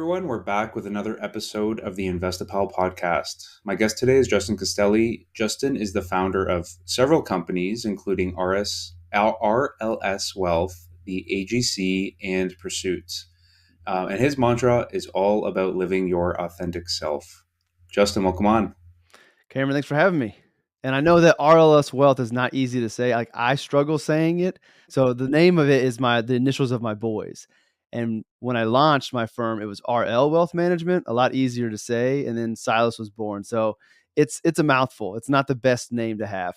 everyone. We're back with another episode of the Investapal podcast. My guest today is Justin Castelli. Justin is the founder of several companies, including RLS Wealth, the AGC, and Pursuits. And his mantra is all about living your authentic self. Justin, welcome on. Cameron, thanks for having me. And I know that RLS Wealth is not easy to say. Like I struggle saying it. So the name of it is the initials of my boys. And when I launched my firm, it was RL Wealth Management, a lot easier to say. And then Silas was born. So it's a mouthful. It's not the best name to have.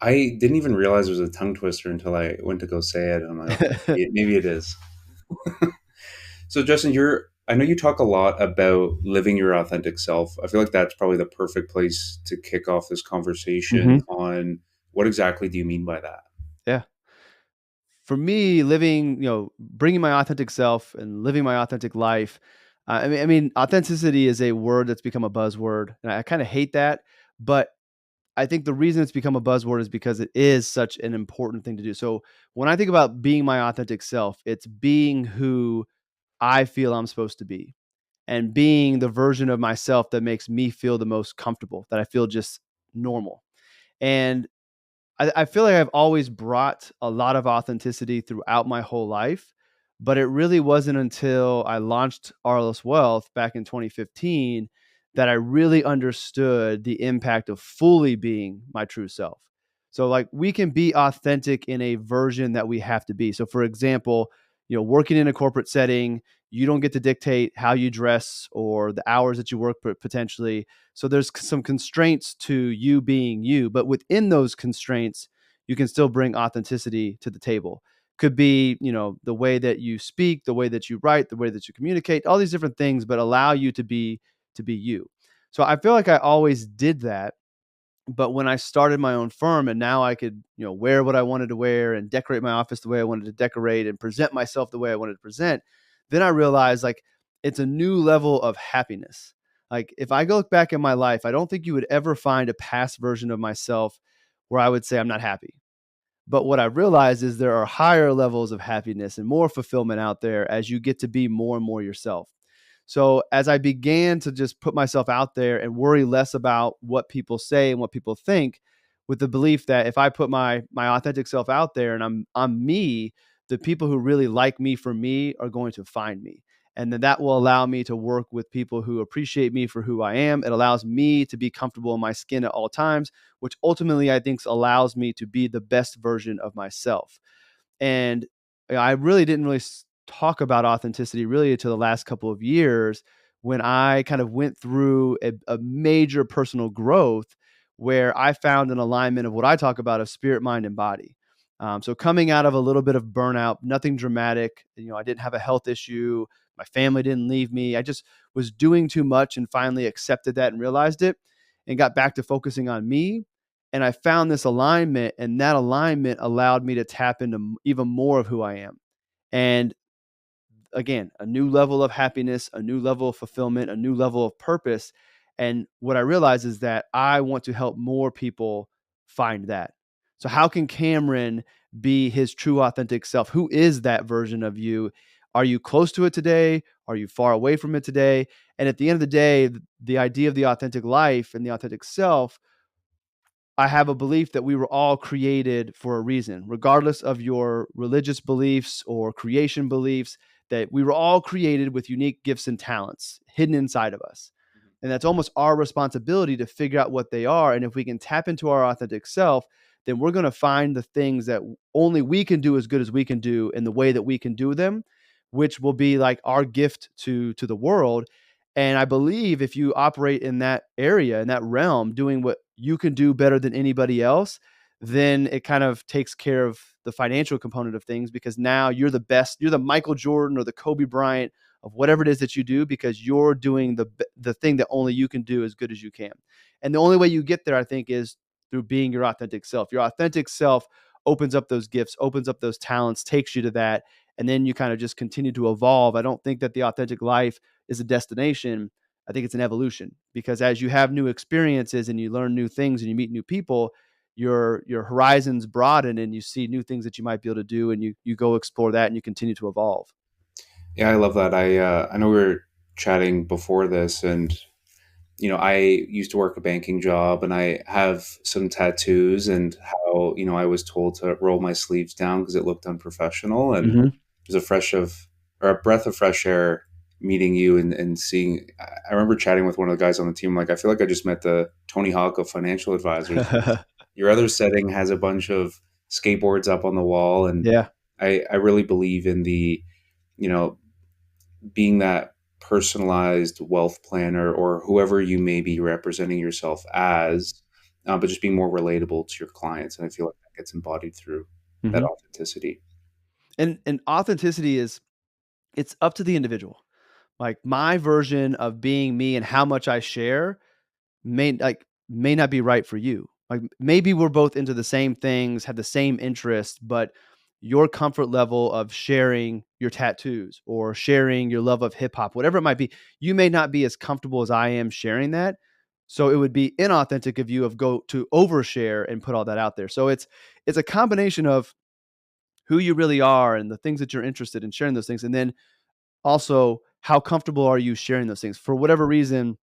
I didn't even realize it was a tongue twister until I went to go say it. I'm like, okay, maybe it is. So, Justin, I know you talk a lot about living your authentic self. I feel like that's probably the perfect place to kick off this conversation on what exactly do you mean by that? Yeah. For me, bringing my authentic self and living my authentic life. I mean, authenticity is a word that's become a buzzword, and I kind of hate that. But I think the reason it's become a buzzword is because it is such an important thing to do. So when I think about being my authentic self, it's being who I feel I'm supposed to be and being the version of myself that makes me feel the most comfortable, that I feel just normal. And I feel like I've always brought a lot of authenticity throughout my whole life, but it really wasn't until I launched RLS Wealth back in 2015 that I really understood the impact of fully being my true self. So like we can be authentic in a version that we have to be. So for example, working in a corporate setting, you don't get to dictate how you dress or the hours that you work potentially. So there's some constraints to you being you, but within those constraints, you can still bring authenticity to the table. Could be, the way that you speak, the way that you write, the way that you communicate, all these different things, but allow you to be you. So I feel like I always did that. But when I started my own firm and now I could, wear what I wanted to wear and decorate my office the way I wanted to decorate and present myself the way I wanted to present, then I realized like it's a new level of happiness. Like if I go look back in my life, I don't think you would ever find a past version of myself where I would say I'm not happy. But what I realized is there are higher levels of happiness and more fulfillment out there as you get to be more and more yourself. So as I began to just put myself out there and worry less about what people say and what people think, with the belief that if I put my authentic self out there and I'm me, the people who really like me for me are going to find me. And then that will allow me to work with people who appreciate me for who I am. It allows me to be comfortable in my skin at all times, which ultimately I think allows me to be the best version of myself. And I really didn't really talk about authenticity really until the last couple of years when I kind of went through a major personal growth where I found an alignment of what I talk about of spirit, mind, and body. So coming out of a little bit of burnout, nothing dramatic, I didn't have a health issue. My family didn't leave me. I just was doing too much and finally accepted that and realized it and got back to focusing on me. And I found this alignment, and that alignment allowed me to tap into even more of who I am. And again, a new level of happiness, a new level of fulfillment, a new level of purpose. And what I realize is that I want to help more people find that. So, how can Cameron be his true, authentic self? Who is that version of you? Are you close to it today? Are you far away from it today? And at the end of the day, the idea of the authentic life and the authentic self, I have a belief that we were all created for a reason, regardless of your religious beliefs or creation beliefs, that we were all created with unique gifts and talents hidden inside of us. And that's almost our responsibility to figure out what they are. And if we can tap into our authentic self, then we're going to find the things that only we can do as good as we can do in the way that we can do them, which will be like our gift to the world. And I believe if you operate in that area, in that realm, doing what you can do better than anybody else, then it kind of takes care of the financial component of things because now you're the best, you're the Michael Jordan or the Kobe Bryant of whatever it is that you do because you're doing the thing that only you can do as good as you can. And the only way you get there, I think, is through being your authentic self. Your authentic self opens up those gifts, opens up those talents, takes you to that, and then you kind of just continue to evolve. I don't think that the authentic life is a destination. I think it's an evolution because as you have new experiences and you learn new things and you meet new people, your horizons broaden and you see new things that you might be able to do and you go explore that and you continue to evolve. Yeah, I love that. I know chatting before this, and I used to work a banking job, and I have some tattoos, and how I was told to roll my sleeves down because it looked unprofessional, and Hmm. it was a breath of fresh air meeting you and seeing. I remember chatting with one of the guys on the team. Like, I feel like I just met the Tony Hawk of financial advisors. Your other setting has a bunch of skateboards up on the wall, and Yeah. I really believe in the you know being that personalized wealth planner, or whoever you may be representing yourself as, but just being more relatable to your clients. And I feel like that gets embodied through that Hmm. authenticity. And authenticity is, it's up to the individual. Like my version of being me and how much I share may not be right for you. Like maybe we're both into the same things, have the same interests, but your comfort level of sharing your tattoos or sharing your love of hip hop, whatever it might be, you may not be as comfortable as I am sharing that. So it would be inauthentic of you of go to overshare and put all that out there. So it's a combination of who you really are and the things that you're interested in sharing those things, and then also how comfortable are you sharing those things. For whatever reason,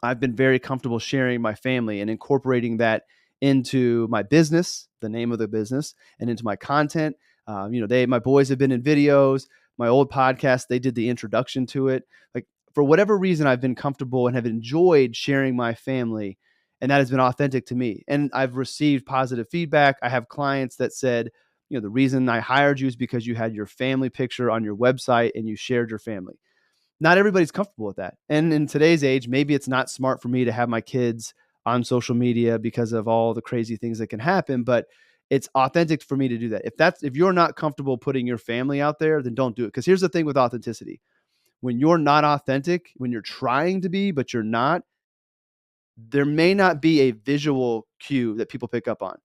I've been very comfortable sharing my family and incorporating that into my business, the name of the business, and into my content. My boys have been in videos. My old podcast, they did the introduction to it. Like for whatever reason, I've been comfortable and have enjoyed sharing my family, and that has been authentic to me. And I've received positive feedback. I have clients that said, the reason I hired you is because you had your family picture on your website and you shared your family. Not everybody's comfortable with that. And in today's age, maybe it's not smart for me to have my kids on social media because of all the crazy things that can happen, but it's authentic for me to do that. If you're not comfortable putting your family out there, then don't do it. Because here's the thing with authenticity. When you're not authentic, when you're trying to be, but you're not, there may not be a visual cue that people pick up on.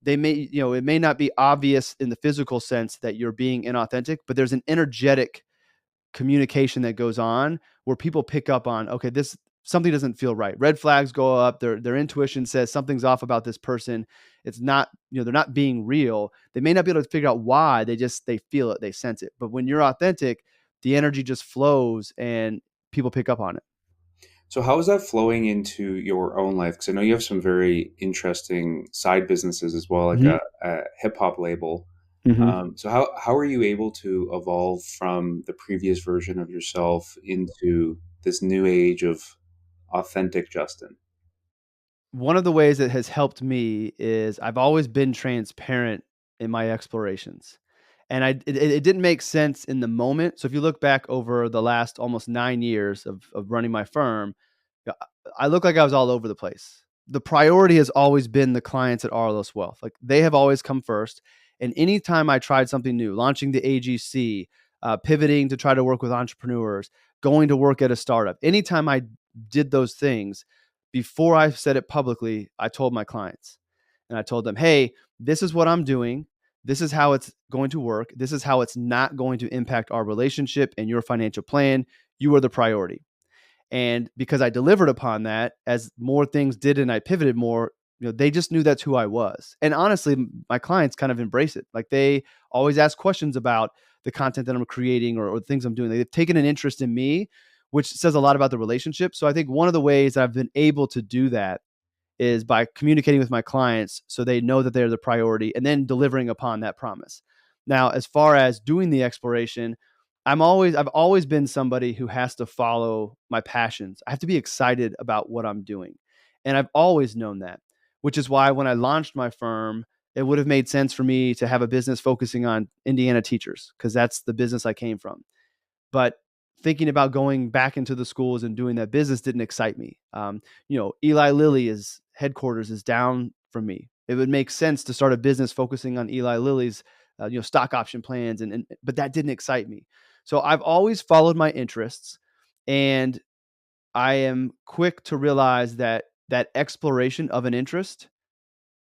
It may not be obvious in the physical sense that you're being inauthentic, but there's an energetic communication that goes on where people pick up on, okay, this something doesn't feel right. Red flags go up. Their intuition says something's off about this person. It's not, they're not being real. They may not be able to figure out why. They feel it, they sense it. But when you're authentic, the energy just flows and people pick up on it. So how is that flowing into your own life? Because I know you have some very interesting side businesses as well, like Hmm. a hip hop label. Hmm. So how are you able to evolve from the previous version of yourself into this new age of authentic Justin? One of the ways that has helped me is I've always been transparent in my explorations. And it didn't make sense in the moment. So if you look back over the last almost 9 years of running my firm, yeah, I look like I was all over the place. The priority has always been the clients at RLS Wealth. Like they have always come first. And anytime I tried something new, launching the AGC, pivoting to try to work with entrepreneurs, going to work at a startup, anytime I did those things, before I said it publicly, I told my clients and I told them, hey, this is what I'm doing. This is how it's going to work. This is how it's not going to impact our relationship and your financial plan. You are the priority. And because I delivered upon that, as more things did and I pivoted more, they just knew that's who I was. And honestly, my clients kind of embrace it. Like they always ask questions about the content that I'm creating or the things I'm doing. They've taken an interest in me, which says a lot about the relationship. So I think one of the ways I've been able to do that is by communicating with my clients so they know that they're the priority and then delivering upon that promise. Now, as far as doing the exploration, I've always been somebody who has to follow my passions. I have to be excited about what I'm doing. And I've always known that, which is why when I launched my firm, it would have made sense for me to have a business focusing on Indiana teachers because that's the business I came from. But thinking about going back into the schools and doing that business didn't excite me. Eli Lilly is headquarters is down from me. It would make sense to start a business focusing on Eli Lilly's, stock option plans, but that didn't excite me. So I've always followed my interests, and I am quick to realize that exploration of an interest,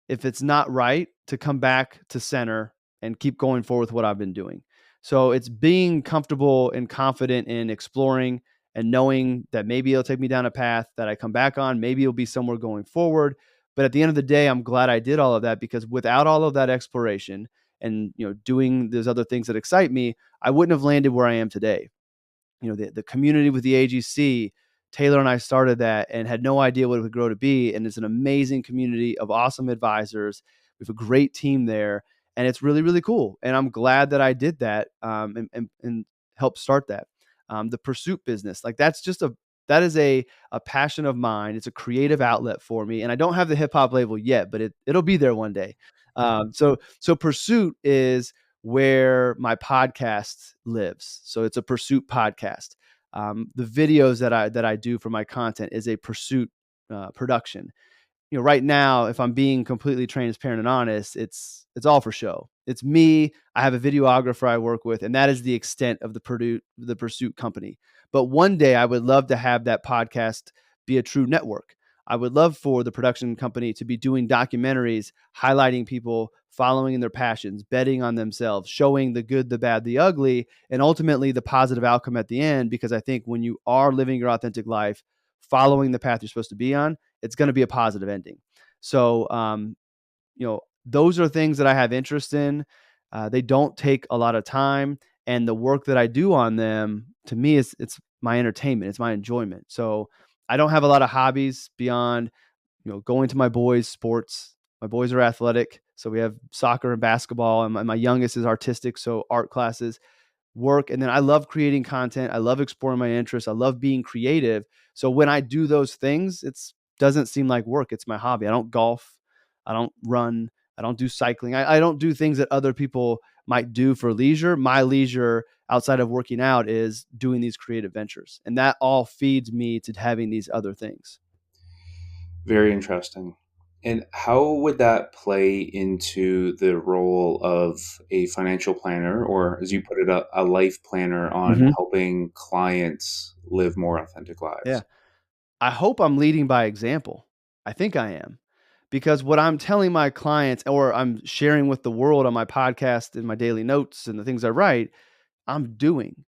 if it's not right, to come back to center and keep going forward with what I've been doing. So it's being comfortable and confident in exploring and knowing that maybe it'll take me down a path that I come back on. Maybe it'll be somewhere going forward. But at the end of the day, I'm glad I did all of that because without all of that exploration and doing those other things that excite me, I wouldn't have landed where I am today. the community with the AGC. Taylor and I started that and had no idea what it would grow to be. And it's an amazing community of awesome advisors. We have a great team there, and it's really, really cool. And I'm glad that I did that, and helped start that. The Pursuit business, like that is a passion of mine. It's a creative outlet for me, and I don't have the hip hop label yet, but it'll be there one day. So Pursuit is where my podcast lives. So it's a Pursuit podcast. The videos that I do for my content is a Pursuit production. Right now, if I'm being completely transparent and honest, it's all for show. It's me. I have a videographer I work with, and that is the extent of the Pursuit company. But one day, I would love to have that podcast be a true network. I would love for the production company to be doing documentaries, highlighting people following in their passions, betting on themselves, showing the good, the bad, the ugly, and ultimately the positive outcome at the end. Because I think when you are living your authentic life, following the path you're supposed to be on, it's going to be a positive ending. So, those are things that I have interest in. They don't take a lot of time, and the work that I do on them, to me, it's my entertainment, it's my enjoyment. So, I don't have a lot of hobbies beyond going to my boys' sports. My boys are athletic, so we have soccer and basketball, and my youngest is artistic, so art classes, work. And then I love creating content. I love exploring my interests. I love being creative. So when I do those things, it doesn't seem like work. It's my hobby. I don't golf. I don't run. I don't do cycling. I don't do things that other people might do for leisure. My leisure outside of working out is doing these creative ventures. And that all feeds me to having these other things. Very interesting. And how would that play into the role of a financial planner, or as you put it, a life planner on Mhm. helping clients live more authentic Yeah. lives? I hope I'm leading by example. I think I am. Because what I'm telling my clients or I'm sharing with the world on my podcast and my daily notes and the things I write, I'm doing.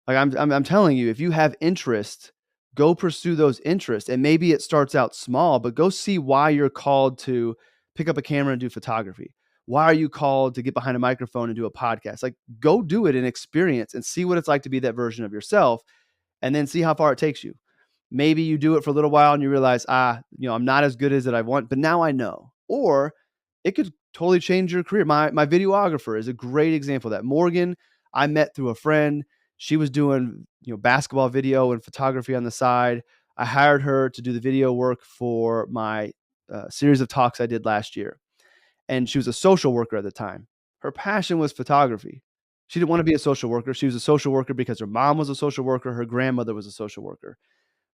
Like I'm telling you, if you have interest, go pursue those interests. And maybe it starts out small, but go see why you're called to pick up a camera and do photography. Why are you called to get behind a microphone and do a podcast? Like go do it and experience and see what it's like to be that version of yourself, and then see how far it takes you. Maybe you do it for a little while and you realize, I'm not as good as it I want, but now I know. Or it could totally change your career. My videographer is a great example of that. Morgan, I met through a friend. She was doing, basketball video and photography on the side. I hired her to do the video work for my series of talks I did last year. And she was a social worker at the time. Her passion was photography. She didn't want to be a social worker. She was a social worker because her mom was a social worker. Her grandmother was a social worker,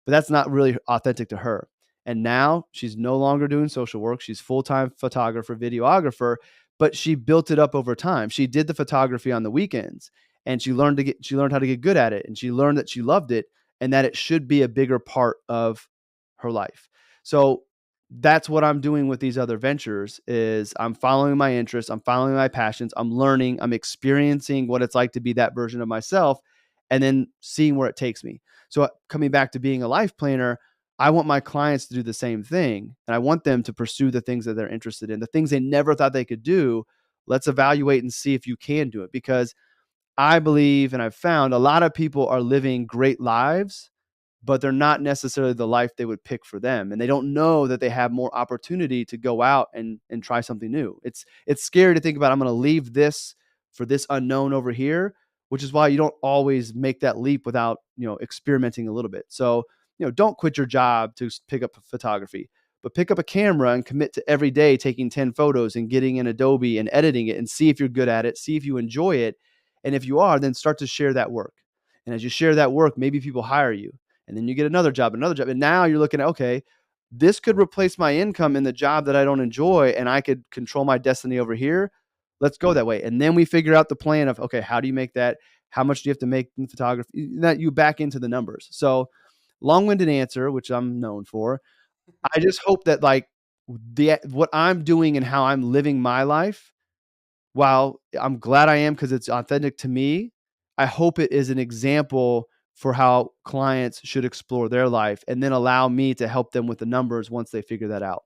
but that's not really authentic to her. And now she's no longer doing social work. She's full-time photographer, videographer, but she built it up over time. She did the photography on the weekends, and she learned how to get good at it, and she learned that she loved it and that it should be a bigger part of her life. So that's what I'm doing with these other ventures is I'm following my interests, I'm following my passions, I'm learning, I'm experiencing what it's like to be that version of myself, and then seeing where it takes me. So coming back to being a life planner, I want my clients to do the same thing. And I want them to pursue the things that they're interested in, the things they never thought they could do. Let's evaluate and see if you can do it. Because I believe and I've found a lot of people are living great lives, but they're not necessarily the life they would pick for them. And they don't know that they have more opportunity to go out and try something new. It's scary to think about, I'm going to leave this for this unknown over here, which is why you don't always make that leap without, experimenting a little bit. So, don't quit your job to pick up photography, but pick up a camera and commit to every day taking 10 photos and getting in Adobe and editing it and see if you're good at it, see if you enjoy it. And if you are, then start to share that work. And as you share that work, maybe people hire you, and then you get another job, another job. And now you're looking at, okay, this could replace my income in the job that I don't enjoy, and I could control my destiny over here. Let's go that way. And then we figure out the plan of, okay, how do you make that? How much do you have to make in photography? That you back into the numbers. So long-winded answer, which I'm known for. I just hope that like what I'm doing and how I'm living my life, while I'm glad I am because it's authentic to me, I hope it is an example for how clients should explore their life and then allow me to help them with the numbers once they figure that out.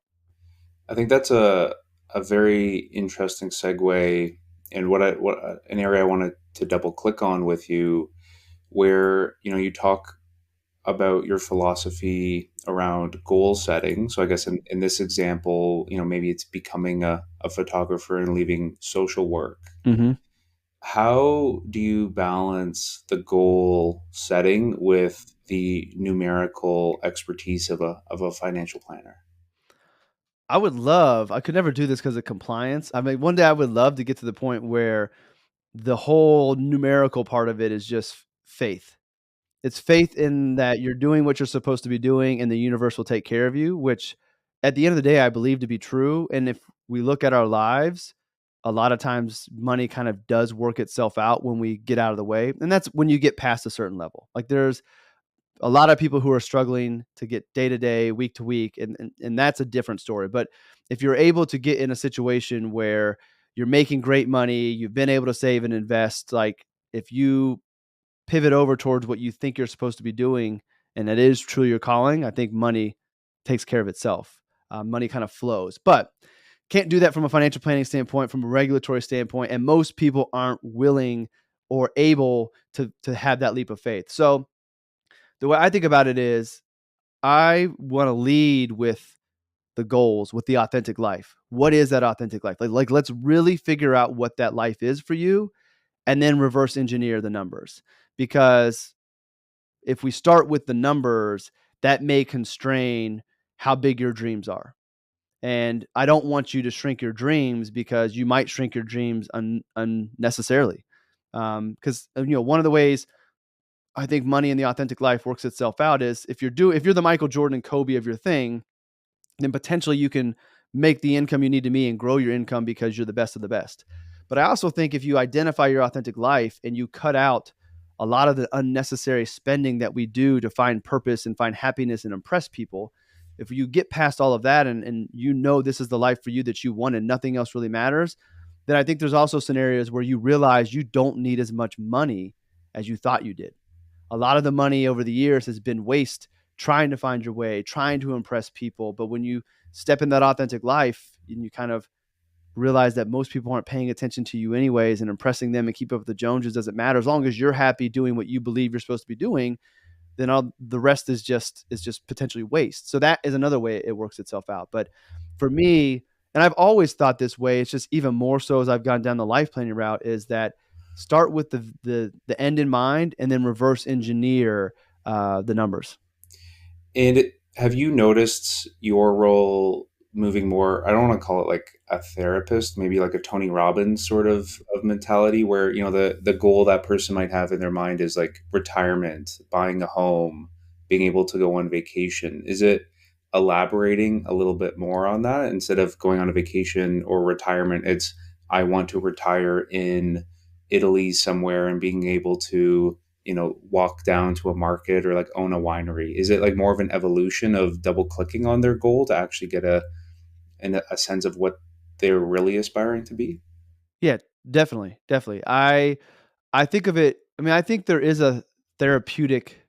I think that's a very interesting segue, and what an area I wanted to double click on with you. where you talk about your philosophy around goal setting. So I guess in this example, maybe it's becoming a photographer and leaving social work. Hmm. How do you balance the goal setting with the numerical expertise of a financial planner? I could never do this because of compliance. I mean, one day I would love to get to the point where the whole numerical part of it is just faith. It's faith in that you're doing what you're supposed to be doing and the universe will take care of you, which at the end of the day, I believe to be true. And if we look at our lives, a lot of times money kind of does work itself out when we get out of the way. And that's when you get past a certain level. Like there's a lot of people who are struggling to get day to day, week to week, and that's a different story. But if you're able to get in a situation where you're making great money, you've been able to save and invest, like if you pivot over towards what you think you're supposed to be doing, and that is truly your calling, I think money takes care of itself. Money kind of flows, but can't do that from a financial planning standpoint, from a regulatory standpoint, and most people aren't willing or able to have that leap of faith. So the way I think about it is, I want to lead with the goals, with the authentic life. What is that authentic life? Like let's really figure out what that life is for you, and then reverse engineer the numbers. Because if we start with the numbers, that may constrain how big your dreams are. And I don't want you to shrink your dreams because you might shrink your dreams unnecessarily. Because one of the ways I think money in the authentic life works itself out is if you're the Michael Jordan and Kobe of your thing, then potentially you can make the income you need to meet and grow your income because you're the best of the best. But I also think if you identify your authentic life and you cut out a lot of the unnecessary spending that we do to find purpose and find happiness and impress people, if you get past all of that and you know this is the life for you that you want and nothing else really matters, then I think there's also scenarios where you realize you don't need as much money as you thought you did. A lot of the money over the years has been waste trying to find your way, trying to impress people. But when you step in that authentic life and you kind of realize that most people aren't paying attention to you anyways, and impressing them and keep up with the Joneses doesn't matter. As long as you're happy doing what you believe you're supposed to be doing, then all the rest is just potentially waste. So that is another way it works itself out. But for me, and I've always thought this way, it's just even more so as I've gone down the life planning route, is that start with the end in mind and then reverse engineer the numbers. And have you noticed your role moving more? I don't want to call it like a therapist, maybe like a Tony Robbins sort of mentality, where the goal that person might have in their mind is like retirement, buying a home, being able to go on vacation. Is it elaborating a little bit more on that instead of going on a vacation or retirement? It's I want to retire in Italy somewhere and being able to walk down to a market or like own a winery? Is it like more of an evolution of double clicking on their goal to actually get a sense of what they're really aspiring to be? Yeah, definitely, definitely. I think of it. I mean, I think there is a therapeutic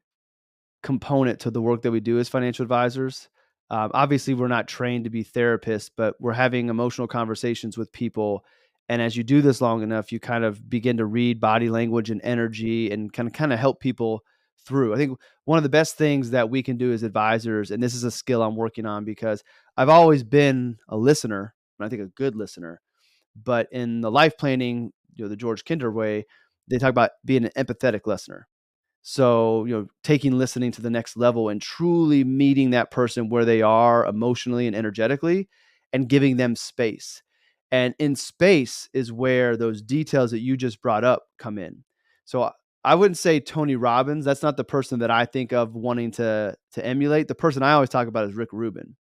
component to the work that we do as financial advisors. Obviously, we're not trained to be therapists, but we're having emotional conversations with people. And as you do this long enough, you kind of begin to read body language and energy and kind of help people through. I think one of the best things that we can do as advisors, and this is a skill I'm working on because I've always been a listener, and I think a good listener. But in the life planning, the George Kinder way, they talk about being an empathetic listener. So, taking listening to the next level and truly meeting that person where they are emotionally and energetically and giving them space. And in space is where those details that you just brought up come in. So I wouldn't say Tony Robbins. That's not the person that I think of wanting to emulate. The person I always talk about is Rick Rubin.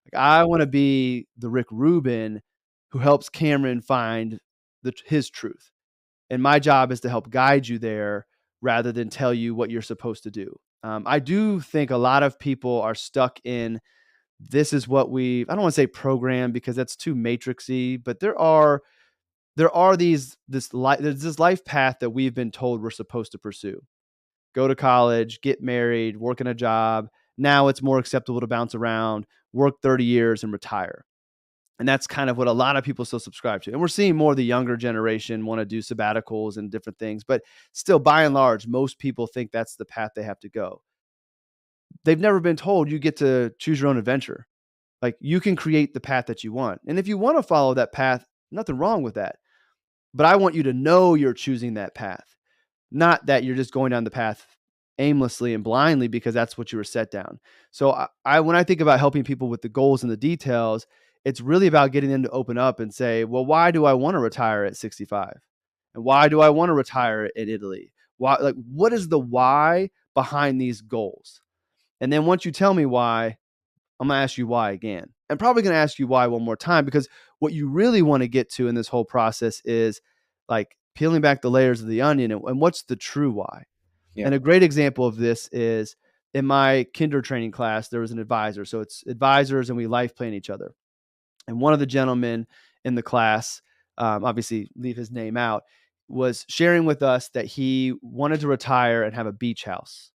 Like I want to be the Rick Rubin who helps Cameron find his truth. And my job is to help guide you there rather than tell you what you're supposed to do. I do think a lot of people are stuck in this is what I don't want to say program because that's too matrixy, but there are there's this life path that we've been told we're supposed to pursue. Go to college, get married, work in a job. Now it's more acceptable to bounce around, work 30 years and retire. And that's kind of what a lot of people still subscribe to. And we're seeing more of the younger generation want to do sabbaticals and different things. But still, by and large, most people think that's the path they have to go. They've never been told you get to choose your own adventure. Like, you can create the path that you want. And if you want to follow that path, nothing wrong with that. But I want you to know you're choosing that path, not that you're just going down the path aimlessly and blindly because that's what you were set down. So when I think about helping people with the goals and the details, it's really about getting them to open up and say, well, why do I want to retire at 65? And why do I want to retire in Italy? Why, like, what is the why behind these goals? And then once you tell me why, I'm going to ask you why again. I'm probably going to ask you why one more time, because what you really want to get to in this whole process is like peeling back the layers of the onion and what's the true why. Yeah. And a great example of this is in my kinder training class, there was an advisor. So it's advisors and we life plan each other. And one of the gentlemen in the class, obviously leave his name out, was sharing with us that he wanted to retire and have a beach house.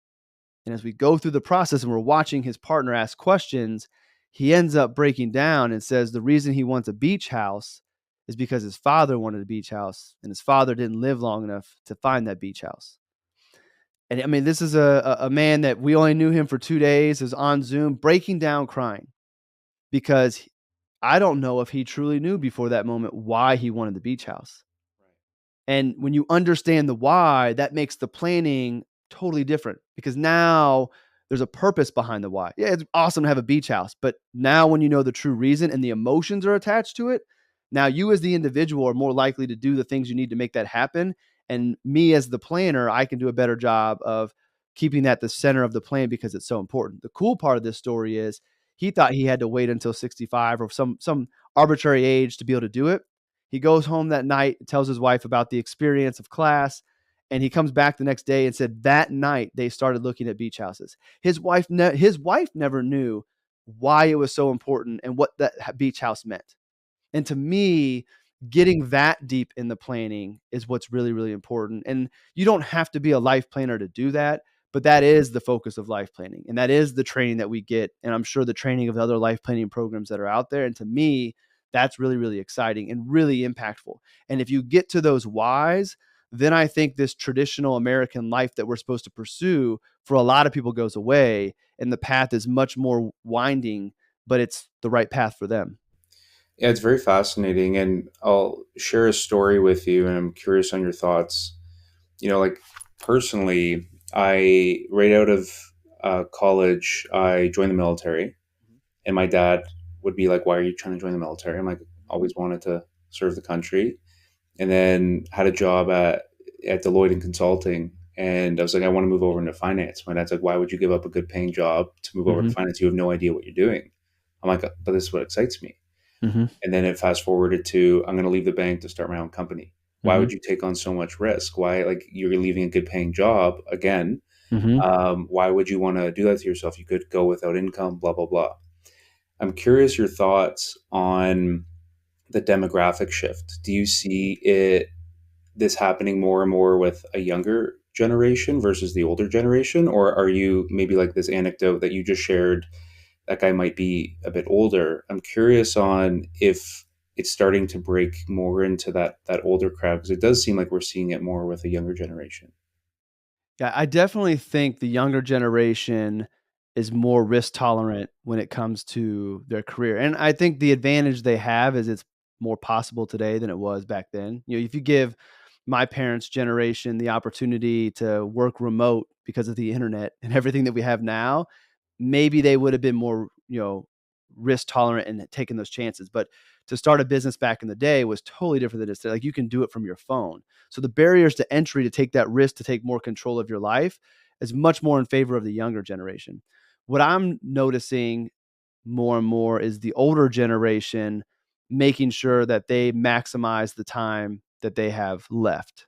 And as we go through the process and we're watching his partner ask questions, he ends up breaking down and says the reason he wants a beach house is because his father wanted a beach house and his father didn't live long enough to find that beach house. And I mean, this is a man that we only knew him for 2 days, is on Zoom breaking down crying because I don't know if he truly knew before that moment why he wanted the beach house. And when you understand the why, that makes the planning totally different because now there's a purpose behind the why. Yeah, it's awesome to have a beach house, but now when you know the true reason and the emotions are attached to it, now you as the individual are more likely to do the things you need to make that happen. And me as the planner, I can do a better job of keeping that the center of the plan because it's so important. The cool part of this story is he thought he had to wait until 65 or some arbitrary age to be able to do it. He goes home that night, tells his wife about the experience of class, and he comes back the next day and said that night they started looking at beach houses. His wife never knew why it was so important and what that beach house meant. And to me, getting that deep in the planning is what's really, really important. And you don't have to be a life planner to do that, but that is the focus of life planning. And that is the training that we get. And I'm sure the training of the other life planning programs that are out there. And to me, that's really, really exciting and really impactful. And if you get to those whys, then I think this traditional American life that we're supposed to pursue for a lot of people goes away. And the path is much more winding, but it's the right path for them. Yeah, it's very fascinating. And I'll share a story with you, and I'm curious on your thoughts. Like personally, right out of college, I joined the military, and my dad would be like, "Why are you trying to join the military?" I'm like, "Always wanted to serve the country." And then had a job at Deloitte and Consulting. And I was like, I want to move over into finance. My dad's like, why would you give up a good paying job to move over to Mm-hmm. finance? You have no idea what you're doing. I'm like, but this is what excites me. Mm-hmm. And then it fast forwarded to, I'm going to leave the bank to start my own company. Why Mm-hmm. would you take on so much risk? Why, like, you're leaving a good paying job again? Mm-hmm. Why would you want to do that to yourself? You could go without income, blah, blah, blah. I'm curious your thoughts on the demographic shift. Do you see this happening more and more with a younger generation versus the older generation? Or are you maybe like this anecdote that you just shared? That guy might be a bit older. I'm curious on if it's starting to break more into that older crowd, because it does seem like we're seeing it more with a younger generation. Yeah, I definitely think the younger generation is more risk tolerant when it comes to their career. And I think the advantage they have is it's more possible today than it was back then. If you give my parents' generation the opportunity to work remote because of the internet and everything that we have now, maybe they would have been more, risk tolerant and taking those chances. But to start a business back in the day was totally different than it's today. Like, you can do it from your phone. So the barriers to entry to take that risk, to take more control of your life, is much more in favor of the younger generation. What I'm noticing more and more is the older generation making sure that they maximize the time that they have left.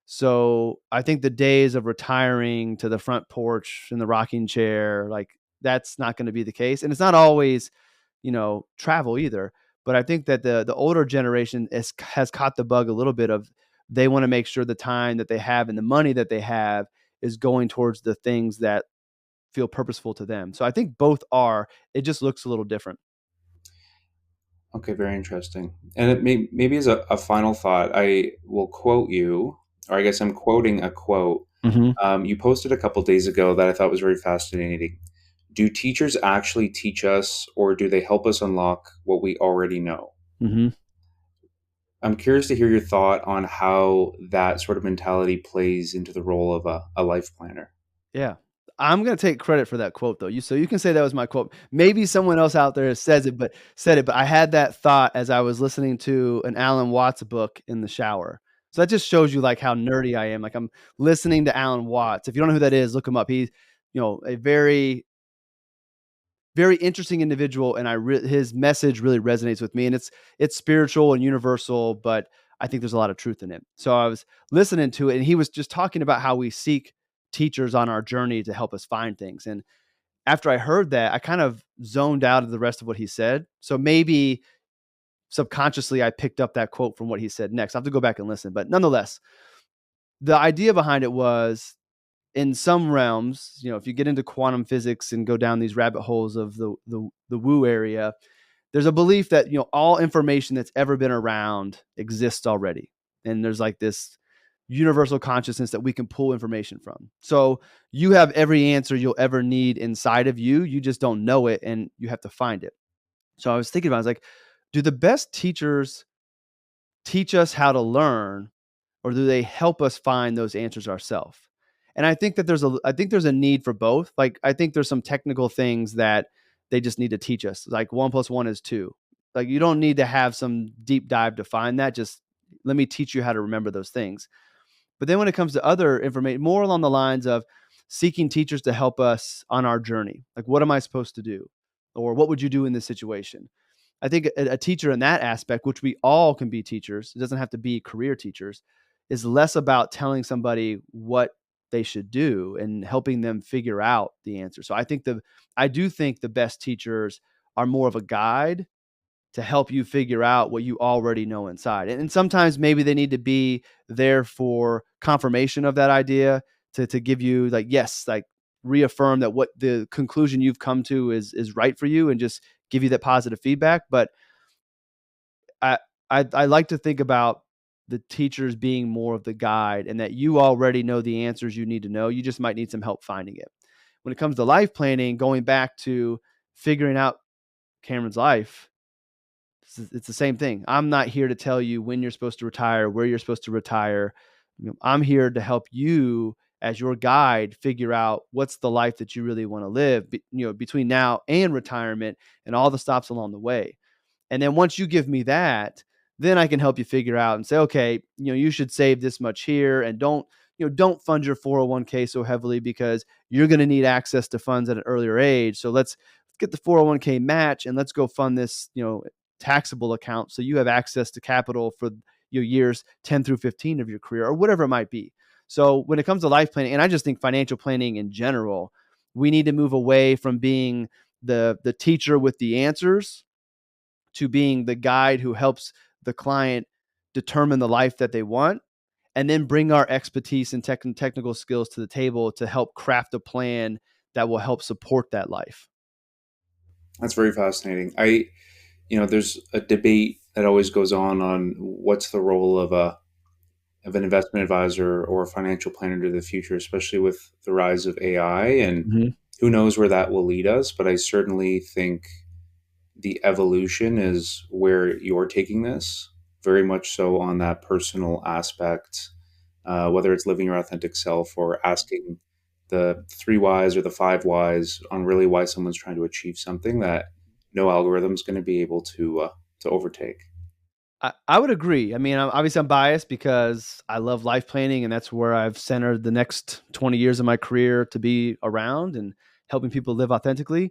So I think the days of retiring to the front porch in the rocking chair, like, that's not going to be the case. And it's not always, travel either. But I think that the older generation has caught the bug a little bit of, they want to make sure the time that they have and the money that they have is going towards the things that feel purposeful to them. So I think both are. It just looks a little different. Okay, very interesting. And maybe as a final thought, I will quote you, or I guess I'm quoting a quote. Hmm. You posted a couple days ago that I thought was very fascinating. Do teachers actually teach us, or do they help us unlock what we already know? Hmm. I'm curious to hear your thought on how that sort of mentality plays into the role of a life planner. Yeah. I'm gonna take credit for that quote though. So you can say that was my quote. Maybe someone else out there said it, but I had that thought as I was listening to an Alan Watts book in the shower. So that just shows you like how nerdy I am. Like I'm listening to Alan Watts. If you don't know who that is, look him up. He's, a very very interesting individual, and his message really resonates with me, and it's spiritual and universal, but I think there's a lot of truth in it. So I was listening to it, and he was just talking about how we seek teachers on our journey to help us find things. And after I heard that, I kind of zoned out of the rest of what he said. So maybe subconsciously I picked up that quote from what he said next. I have to go back and listen, but nonetheless, the idea behind it was in some realms, if you get into quantum physics and go down these rabbit holes of the woo area, there's a belief that all information that's ever been around exists already, and there's like this universal consciousness that we can pull information from. So you have every answer you'll ever need inside of you. You just don't know it, and you have to find it. So I was thinking about, I was like, do the best teachers teach us how to learn, or do they help us find those answers ourselves? And I think there's a need for both. Like I think there's some technical things that they just need to teach us. Like 1 plus 1 is 2. Like you don't need to have some deep dive to find that. Just let me teach you how to remember those things. But then when it comes to other information, more along the lines of seeking teachers to help us on our journey, like what am I supposed to do? Or what would you do in this situation? I think a teacher in that aspect, which we all can be teachers, it doesn't have to be career teachers, is less about telling somebody what they should do and helping them figure out the answer. So I do think the best teachers are more of a guide to help you figure out what you already know inside. And sometimes maybe they need to be there for confirmation of that idea to give you like, yes, like reaffirm that what the conclusion you've come to is right for you and just give you that positive feedback. But I, I like to think about the teachers being more of the guide and that you already know the answers you need to know. You just might need some help finding it. When it comes to life planning, going back to figuring out Cameron's life, it's the same thing. I'm not here to tell you when you're supposed to retire, where you're supposed to retire. I'm here to help you as your guide figure out what's the life that you really want to live, between now and retirement and all the stops along the way. And then once you give me that, then I can help you figure out and say, okay, you should save this much here and don't fund your 401k so heavily because you're going to need access to funds at an earlier age. So let's get the 401k match and let's go fund this, taxable account so you have access to capital for your years 10 through 15 of your career or whatever it might be. So when it comes to life planning, and I just think financial planning in general, we need to move away from being the teacher with the answers to being the guide who helps the client determine the life that they want, and then bring our expertise and technical skills to the table to help craft a plan that will help support that life. That's very fascinating. There's a debate that always goes on what's the role of an investment advisor or a financial planner to the future, especially with the rise of AI, and Mhm. who knows where that will lead us. But I certainly think the evolution is where you're taking this, very much so on that personal aspect, whether it's living your authentic self or asking the three whys or the five whys on really why someone's trying to achieve something that no algorithm's going to be able to overtake. I would agree. I mean, obviously I'm biased because I love life planning, and that's where I've centered the next 20 years of my career to be around and helping people live authentically.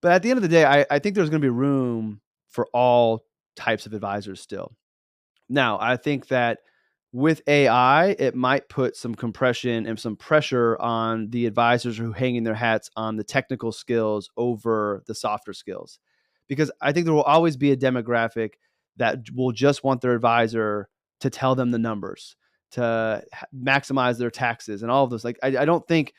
But at the end of the day, I think there's going to be room for all types of advisors still. Now, I think that with AI, it might put some compression and some pressure on the advisors who are hanging their hats on the technical skills over the softer skills. Because I think there will always be a demographic that will just want their advisor to tell them the numbers, to maximize their taxes and all of those. Like, I don't think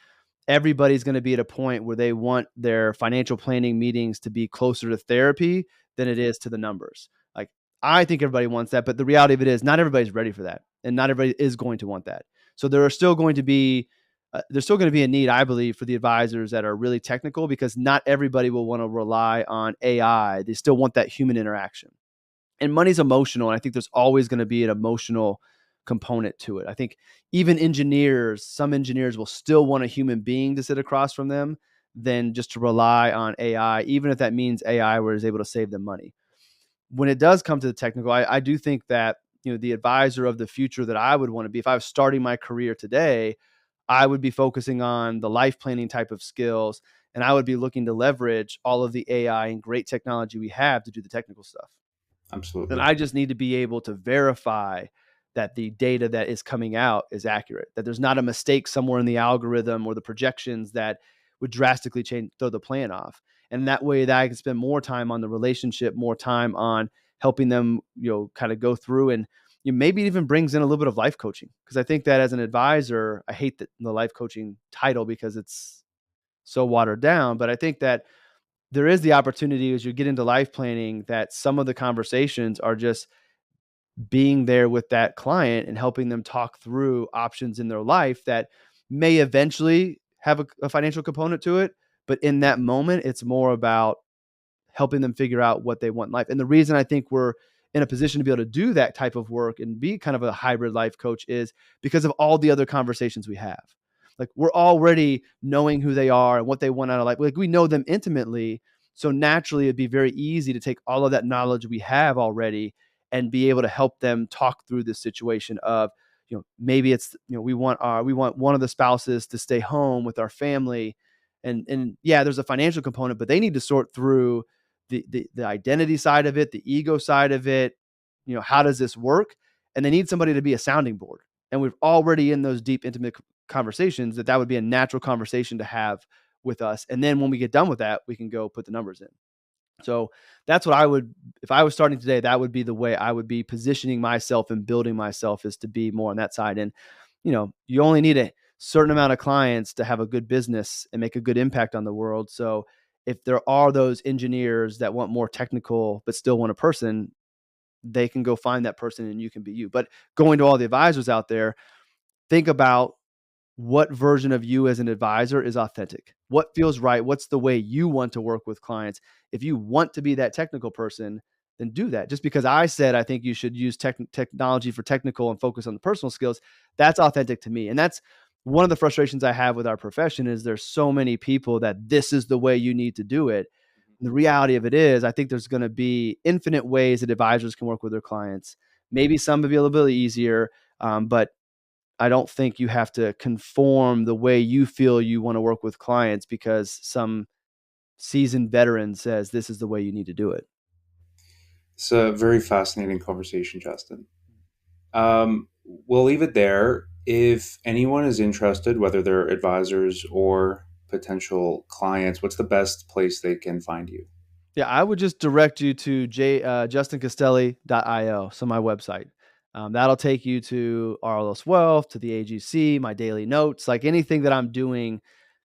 everybody's going to be at a point where they want their financial planning meetings to be closer to therapy than it is to the numbers. Like, I think everybody wants that, but the reality of it is not everybody's ready for that, and not everybody is going to want that. So there are still going to be there's still going to be a need, I believe, for the advisors that are really technical, because not everybody will want to rely on AI. They still want that human interaction. And money's emotional, and I think there's always going to be an emotional component to it. I think even some engineers will still want a human being to sit across from them than just to rely on AI, even if that means AI was able to save them money. When it does come to the technical, I do think that, the advisor of the future that I would want to be, if I was starting my career today, I would be focusing on the life planning type of skills, and I would be looking to leverage all of the AI and great technology we have to do the technical stuff. Then Absolutely. I just need to be able to verify that the data that is coming out is accurate, that there's not a mistake somewhere in the algorithm or the projections that would drastically throw the plan off. And that way that I can spend more time on the relationship, more time on helping them, kind of go through, and maybe it even brings in a little bit of life coaching. Because I think that as an advisor, I hate the life coaching title because it's so watered down. But I think that there is the opportunity as you get into life planning that some of the conversations are just being there with that client and helping them talk through options in their life that may eventually have a financial component to it. But in that moment, it's more about helping them figure out what they want in life. And the reason I think we're in a position to be able to do that type of work and be kind of a hybrid life coach is because of all the other conversations we have. Like, we're already knowing who they are and what they want out of life. Like, we know them intimately. So naturally, it'd be very easy to take all of that knowledge we have already and be able to help them talk through this situation of, maybe it's, we want one of the spouses to stay home with our family. And yeah, there's a financial component, but they need to sort through the identity side of it, the ego side of it. How does this work? And they need somebody to be a sounding board. And we're already in those deep, intimate conversations that would be a natural conversation to have with us. And then when we get done with that, we can go put the numbers in. So that's what I would, if I was starting today, that would be the way I would be positioning myself and building myself, is to be more on that side. And, you only need a certain amount of clients to have a good business and make a good impact on the world. So if there are those engineers that want more technical, but still want a person, they can go find that person and you can be you. But going to all the advisors out there, think about what version of you as an advisor is authentic. What feels right? What's the way you want to work with clients? If you want to be that technical person, then do that. Just because I said I think you should use technology for technical and focus on the personal skills, that's authentic to me. And that's one of the frustrations I have with our profession, is there's so many people that this is the way you need to do it. And the reality of it is, I think there's going to be infinite ways that advisors can work with their clients. Maybe some will be a little bit easier, but I don't think you have to conform the way you feel you want to work with clients because some seasoned veteran says this is the way you need to do it. It's a very fascinating conversation, Justin. We'll leave it there. If anyone is interested, whether they're advisors or potential clients, what's the best place they can find you? Yeah, I would just direct you to justincastelli.io, so my website. That'll take you to RLS Wealth, to the AGC, my daily notes, like anything that I'm doing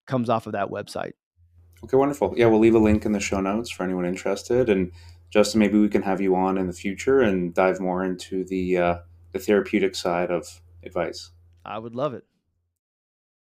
comes off of that website. Okay, wonderful. Yeah, we'll leave a link in the show notes for anyone interested. And Justin, maybe we can have you on in the future and dive more into the therapeutic side of advice. I would love it.